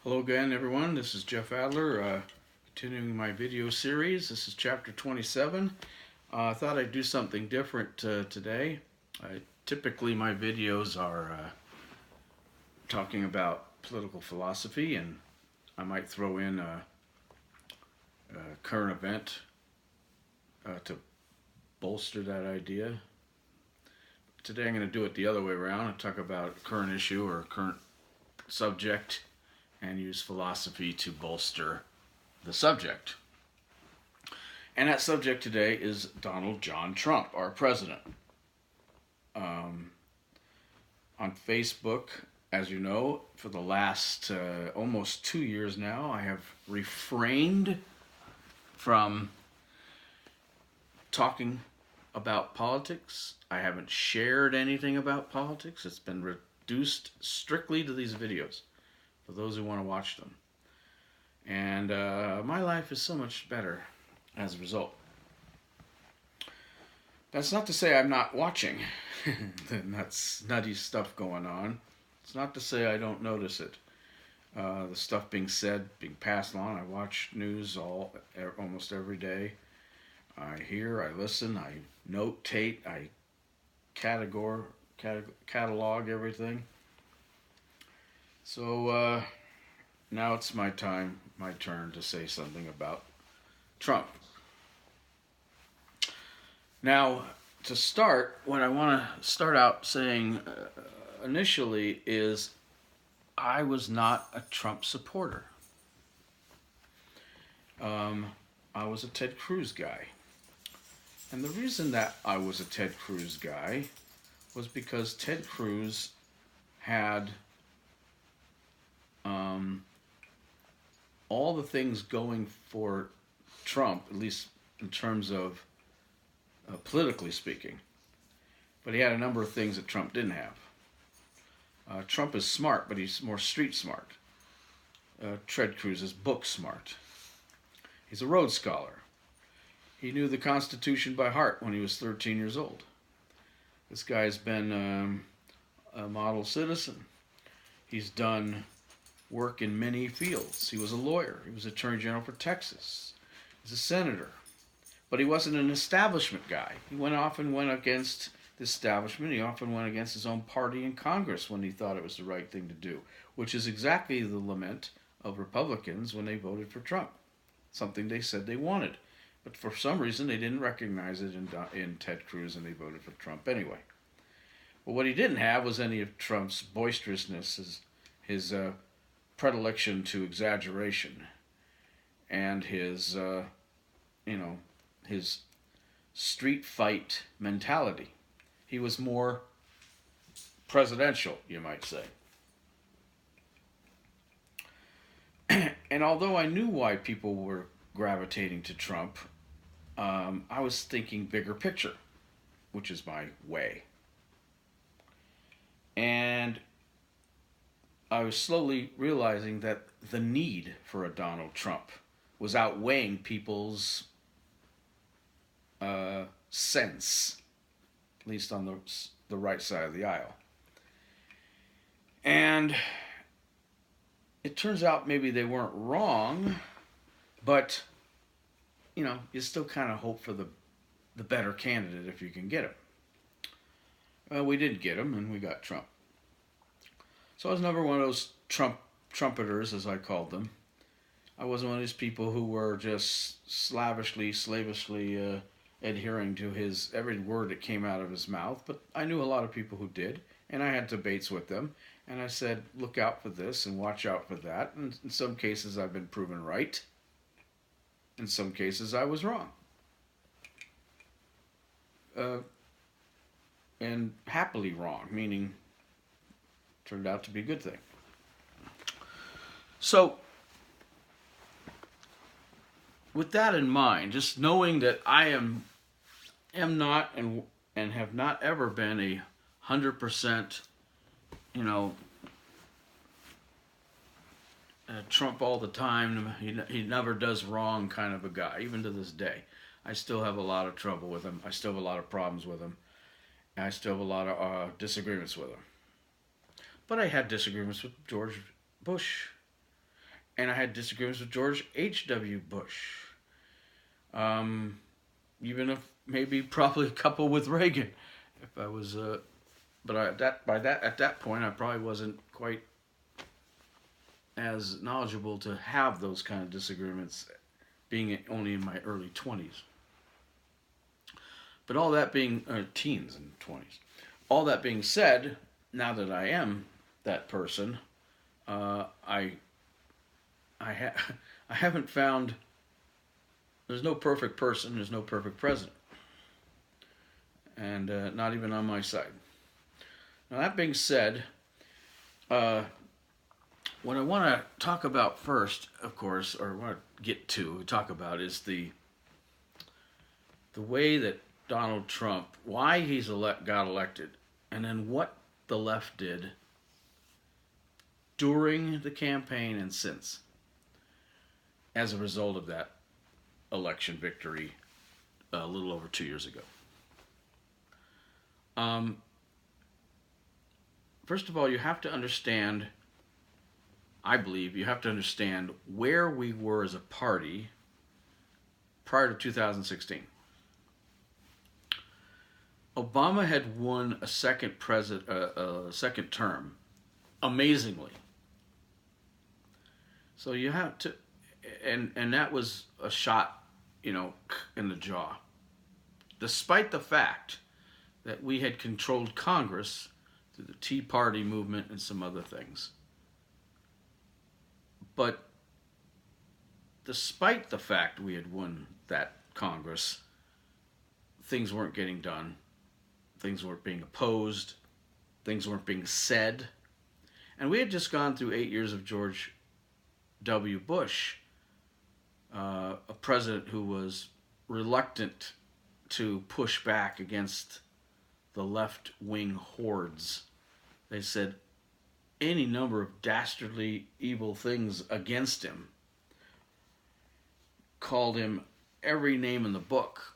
Hello again, everyone. This is Jeff Adler, continuing my video series. This is chapter 27. I thought I'd do something different today. Typically, my videos are talking about political philosophy, and I might throw in a current event to bolster that idea. Today, I'm going to do it the other way around and talk about a current issue or a current subject and use philosophy to bolster the subject. And that subject today is Donald John Trump, our president. On Facebook, as you know, for the last almost 2 years now, I have refrained from talking about politics. I haven't shared anything about politics. It's been reduced strictly to these videos for those who want to watch them. And my life is so much better as a result. That's not to say I'm not watching the nutty stuff going on. It's not to say I don't notice it. The stuff being said, being passed on. I watch news almost every day. I hear, I listen, I notate, I catalog everything. So now it's my turn to say something about Trump. Now, to start, what I want to start out saying initially is I was not a Trump supporter. I was a Ted Cruz guy. And the reason that I was a Ted Cruz guy was because Ted Cruz had all the things going for Trump, at least in terms of politically speaking. But he had a number of things that Trump didn't have. Trump is smart, but he's more street smart. Ted Cruz is book smart. He's a Rhodes Scholar. He knew the Constitution by heart when he was 13 years old. This guy's been a model citizen. He's done work in many fields. He was a lawyer. He was Attorney General for Texas. He's a senator. But he wasn't an establishment guy. He often went against the establishment. He often went against his own party in Congress when he thought it was the right thing to do, which is exactly the lament of Republicans when they voted for Trump. Something they said they wanted. But for some reason, they didn't recognize it in Ted Cruz, and they voted for Trump anyway. But what he didn't have was any of Trump's boisterousness, his predilection to exaggeration, and his street fight mentality. He was more presidential, you might say. And although I knew why people were gravitating to Trump, I was thinking bigger picture, which is my way. And I was slowly realizing that the need for a Donald Trump was outweighing people's sense, at least on the right side of the aisle. And it turns out maybe they weren't wrong, but you still kind of hope for the better candidate if you can get him. Well, we didn't get him, and we got Trump. So I was never one of those trumpeters, as I called them. I wasn't one of these people who were just slavishly adhering to his every word that came out of his mouth, but I knew a lot of people who did, and I had debates with them, and I said, look out for this and watch out for that, and in some cases I've been proven right. In some cases I was wrong. And happily wrong, meaning turned out to be a good thing. So, with that in mind, just knowing that I am not and have not ever been a 100%, Trump all the time, he never does wrong kind of a guy, even to this day. I still have a lot of trouble with him. I still have a lot of problems with him. And I still have a lot of disagreements with him. But I had disagreements with George Bush. And I had disagreements with George H.W. Bush. Even if maybe probably a couple with Reagan. If I was, but at that point, I probably wasn't quite as knowledgeable to have those kind of disagreements, being only in my early 20s. But all that being teens and 20s. All that being said, now that I am that person, I haven't found. There's no perfect person. There's no perfect president, and not even on my side. Now that being said, what I want to talk about first, of course, or want to talk about, is the way that Donald Trump, why he's got elected, and then what the left did during the campaign and since, as a result of that election victory a little over 2 years ago. First of all, you have to understand, I believe, you have to understand where we were as a party prior to 2016. Obama had won a second term, amazingly. So you have to, and that was a shot, in the jaw. Despite the fact that we had controlled Congress through the Tea Party movement and some other things. But despite the fact we had won that Congress, things weren't getting done. Things weren't being opposed. Things weren't being said. And we had just gone through 8 years of George W. Bush, a president who was reluctant to push back against the left-wing hordes. They said any number of dastardly, evil things against him, called him every name in the book,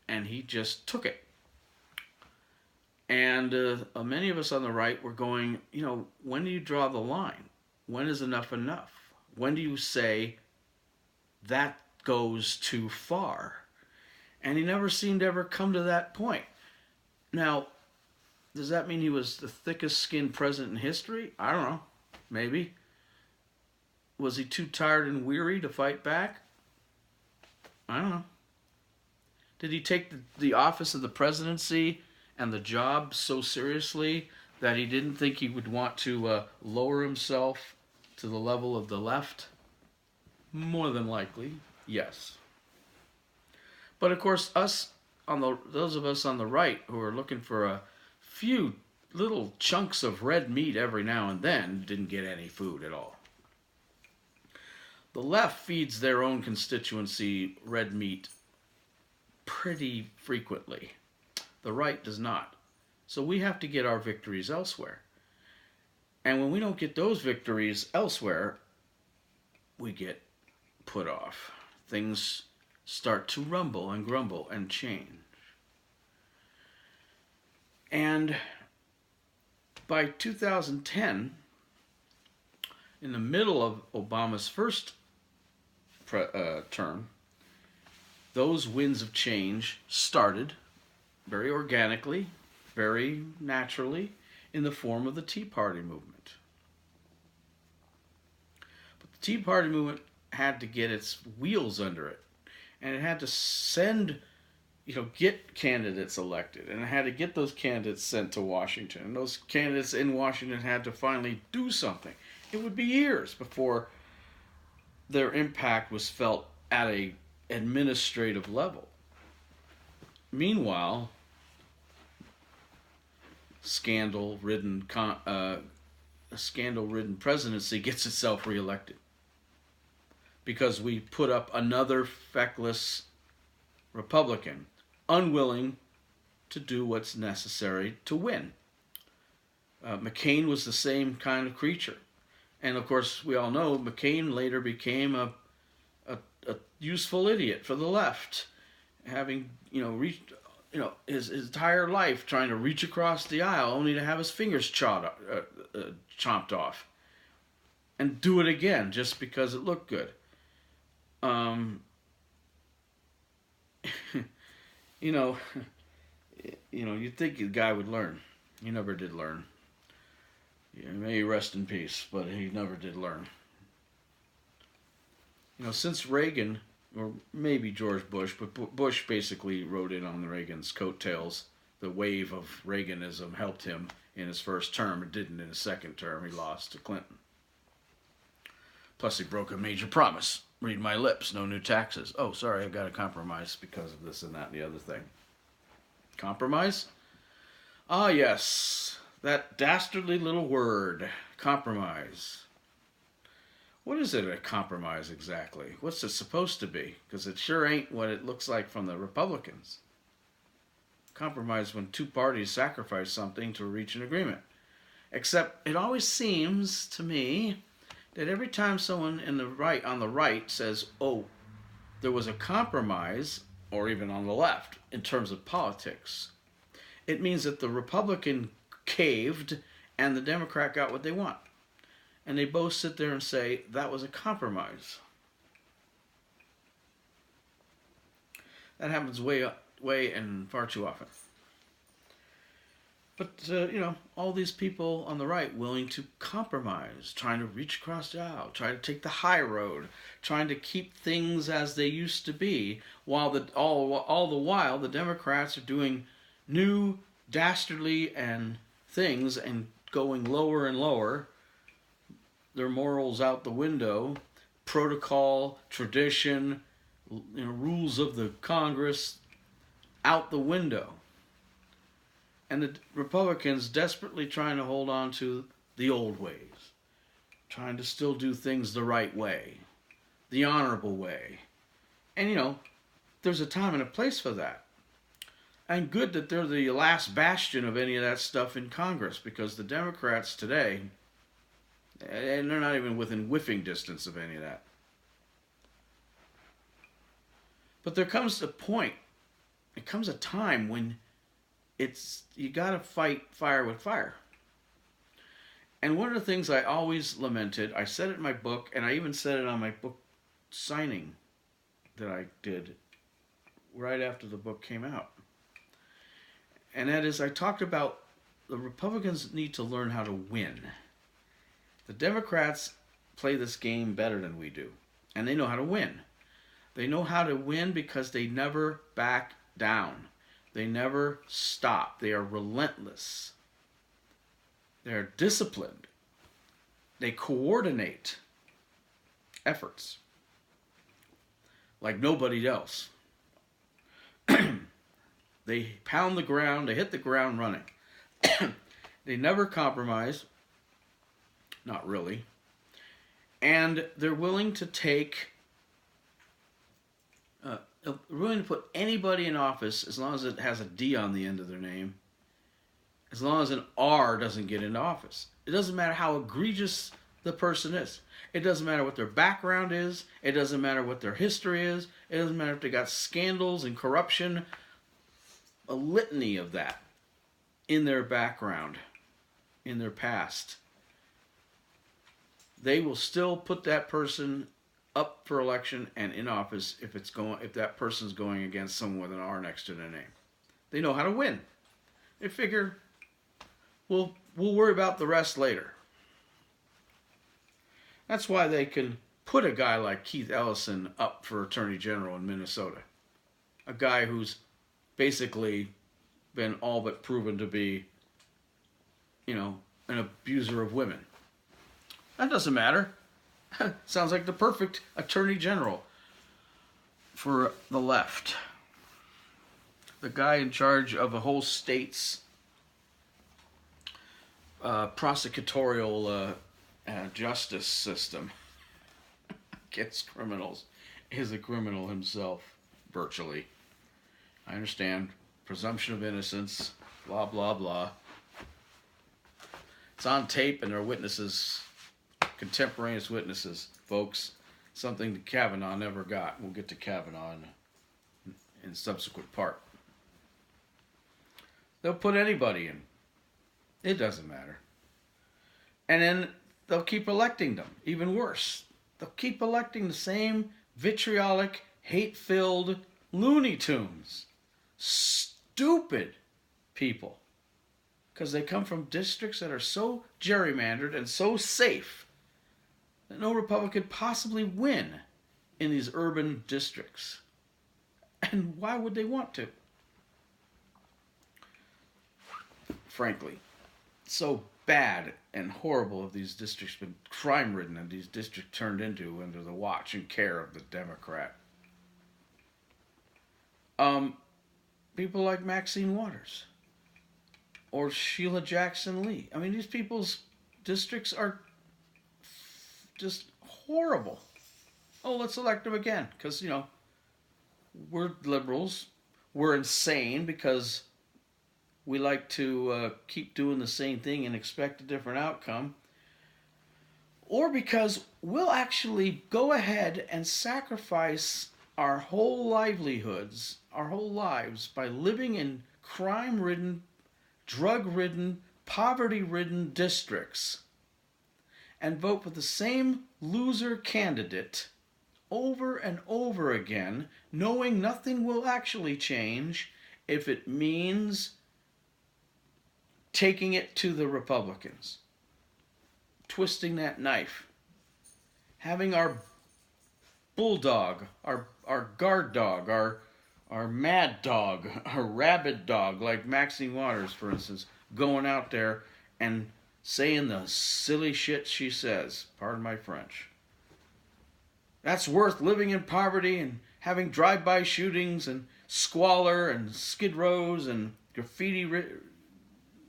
and he just took it. And many of us on the right were going, when do you draw the line? When is enough enough? When do you say that goes too far? And he never seemed to ever come to that point. Now, does that mean he was the thickest skinned president in history? I don't know. Maybe. Was he too tired and weary to fight back? I don't know. Did he take the office of the presidency and the job so seriously that he didn't think he would want to lower himself to the level of the left? More than likely, yes. But of course, those of us on the right who are looking for a few little chunks of red meat every now and then didn't get any food at all. The left feeds their own constituency red meat pretty frequently. The right does not. So we have to get our victories elsewhere. And when we don't get those victories elsewhere, we get put off. Things start to rumble and grumble and change. And by 2010, in the middle of Obama's first term, those winds of change started very organically, very naturally, in the form of the Tea Party movement. But the Tea Party movement had to get its wheels under it, and it had to get candidates elected, and it had to get those candidates sent to Washington, and those candidates in Washington had to finally do something. It would be years before their impact was felt at a administrative level. Meanwhile, scandal-ridden presidency gets itself reelected because we put up another feckless Republican, unwilling to do what's necessary to win. McCain was the same kind of creature. And of course, we all know McCain later became a useful idiot for the left, having reached his entire life trying to reach across the aisle only to have his fingers chopped off. and do it again just because it looked good. Um, you know, you'd think the guy would learn. He never did learn. Yeah, may he rest in peace, but he never did learn. Since Reagan, or maybe George Bush, but Bush basically rode in on the Reagan's coattails. The wave of Reaganism helped him in his first term. It didn't in his second term. He lost to Clinton. Plus, he broke a major promise. Read my lips, no new taxes. Oh, sorry, I've got to compromise because of this and that and the other thing. Compromise? Ah, yes. That dastardly little word, compromise. What is it, a compromise, exactly? What's it supposed to be? Because it sure ain't what it looks like from the Republicans. Compromise when two parties sacrifice something to reach an agreement. Except it always seems to me that every time someone on the right says, oh, there was a compromise, or even on the left, in terms of politics, it means that the Republican caved and the Democrat got what they want. And they both sit there and say, that was a compromise. That happens way and far too often. But, all these people on the right willing to compromise, trying to reach across the aisle, trying to take the high road, trying to keep things as they used to be, while all the while the Democrats are doing new, dastardly things and going lower and lower, their morals out the window, protocol, tradition, rules of the Congress out the window. And the Republicans desperately trying to hold on to the old ways, trying to still do things the right way, the honorable way. And, there's a time and a place for that. And good that they're the last bastion of any of that stuff in Congress, because the Democrats today, and they're not even within whiffing distance of any of that. But there comes a point, there comes a time when you gotta fight fire with fire. And one of the things I always lamented, I said it in my book, and I even said it on my book signing that I did right after the book came out. And that is, I talked about the Republicans need to learn how to win. The Democrats play this game better than we do, and they know how to win. They know how to win because they never back down. They never stop. They are relentless. They're disciplined. They coordinate efforts like nobody else. They pound the ground. They hit the ground running. They never compromise. Not really. And they're willing to willing to put anybody in office as long as it has a D on the end of their name, as long as an R doesn't get into office. It doesn't matter how egregious the person is. It doesn't matter what their background is. It doesn't matter what their history is. It doesn't matter if they got scandals and corruption, a litany of that in their background, in their past. They will still put that person up for election and in office if that person's going against someone with an R next to their name. They know how to win. They figure we'll worry about the rest later. That's why they can put a guy like Keith Ellison up for Attorney General in Minnesota. A guy who's basically been all but proven to be, an abuser of women. That doesn't matter. Sounds like the perfect Attorney General for the left. The guy in charge of a whole state's prosecutorial justice system against criminals is a criminal himself, virtually. I understand. Presumption of innocence, blah, blah, blah. It's on tape and there are witnesses, contemporaneous witnesses, folks. Something Kavanaugh never got. We'll get to Kavanaugh in subsequent part. They'll put anybody in. It doesn't matter. And then they'll keep electing them. Even worse, they'll keep electing the same vitriolic, hate-filled Looney Tunes. Stupid people. Because they come from districts that are so gerrymandered and so safe that no Republican could possibly win in these urban districts. And why would they want to? Frankly, so bad and horrible have these districts been, crime-ridden, and these districts turned into under the watch and care of the Democrat. People like Maxine Waters or Sheila Jackson Lee. I mean, these people's districts are just horrible. Oh, let's elect them again because, you know, we're liberals. We're insane because we like to keep doing the same thing and expect a different outcome. Or because we'll actually go ahead and sacrifice our whole livelihoods, our whole lives, by living in crime-ridden, drug-ridden, poverty-ridden districts and vote for the same loser candidate over and over again, knowing nothing will actually change if it means taking it to the Republicans, twisting that knife, having our bulldog, our guard dog, our mad dog, our rabid dog, like Maxine Waters, for instance, going out there and saying the silly shit she says. Pardon my French. That's worth living in poverty and having drive-by shootings and squalor and skid rows and graffiti,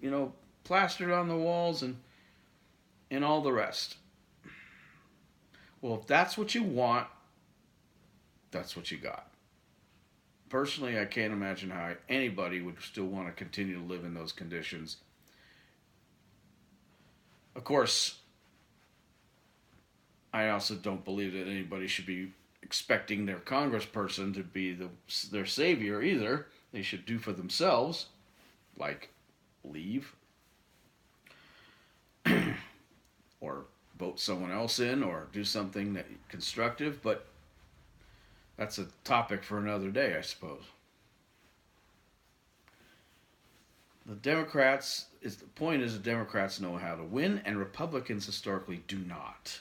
you know, plastered on the walls and all the rest. Well, if that's what you want, that's what you got. Personally, I can't imagine how anybody would still want to continue to live in those conditions. Of course, I also don't believe that anybody should be expecting their congressperson to be their savior either. They should do for themselves, like leave or vote someone else in or do something that constructive, but that's a topic for another day, I suppose. The point is the Democrats know how to win, and Republicans historically do not.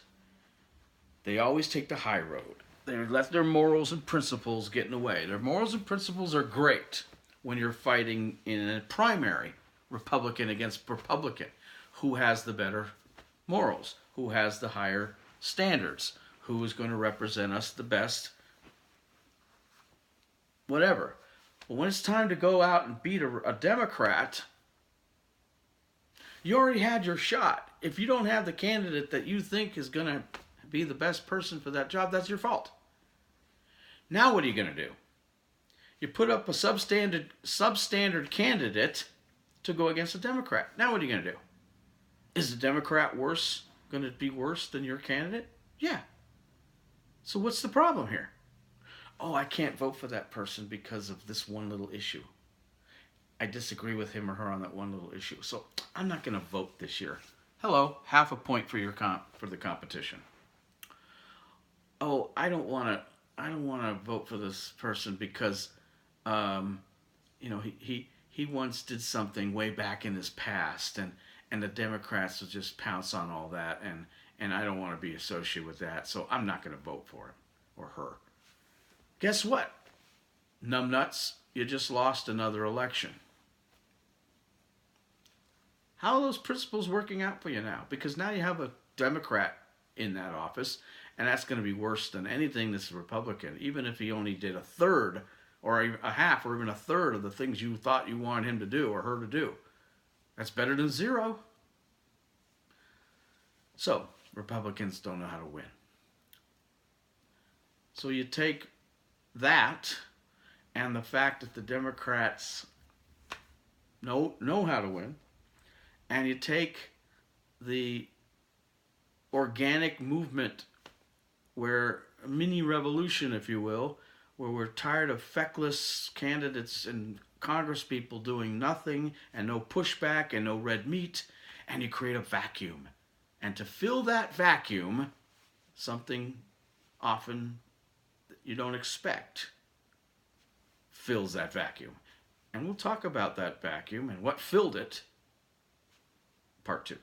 They always take the high road. They let their morals and principles get in the way. Their morals and principles are great when you're fighting in a primary, Republican against Republican. Who has the better morals? Who has the higher standards? Who is going to represent us the best? Whatever. But when it's time to go out and beat a Democrat, you already had your shot. If you don't have the candidate that you think is going to be the best person for that job, that's your fault. Now what are you going to do? You put up a substandard candidate to go against a Democrat. Now what are you going to do? Is the Democrat going to be worse than your candidate? Yeah. So what's the problem here? Oh, I can't vote for that person because of this one little issue. I disagree with him or her on that one little issue. So I'm not going to vote this year. Hello, half a point for for the competition. Oh, I don't want to vote for this person because you know, he once did something way back in his past, and the Democrats will just pounce on all that, and I don't want to be associated with that, so I'm not going to vote for him or her. Guess what? Numbnuts, you just lost another election. How are those principles working out for you now? Because now you have a Democrat in that office, and that's going to be worse than anything that's Republican, even if he only did a third or a half or even a third of the things you thought you wanted him to do or her to do. That's better than zero. So, Republicans don't know how to win. So you take that and the fact that the Democrats know how to win, and you take the organic movement where a mini revolution, if you will, where we're tired of feckless candidates and Congress people doing nothing and no pushback and no red meat, and you create a vacuum. And to fill that vacuum, something often that you don't expect fills that vacuum. And we'll talk about that vacuum and what filled it, part 2.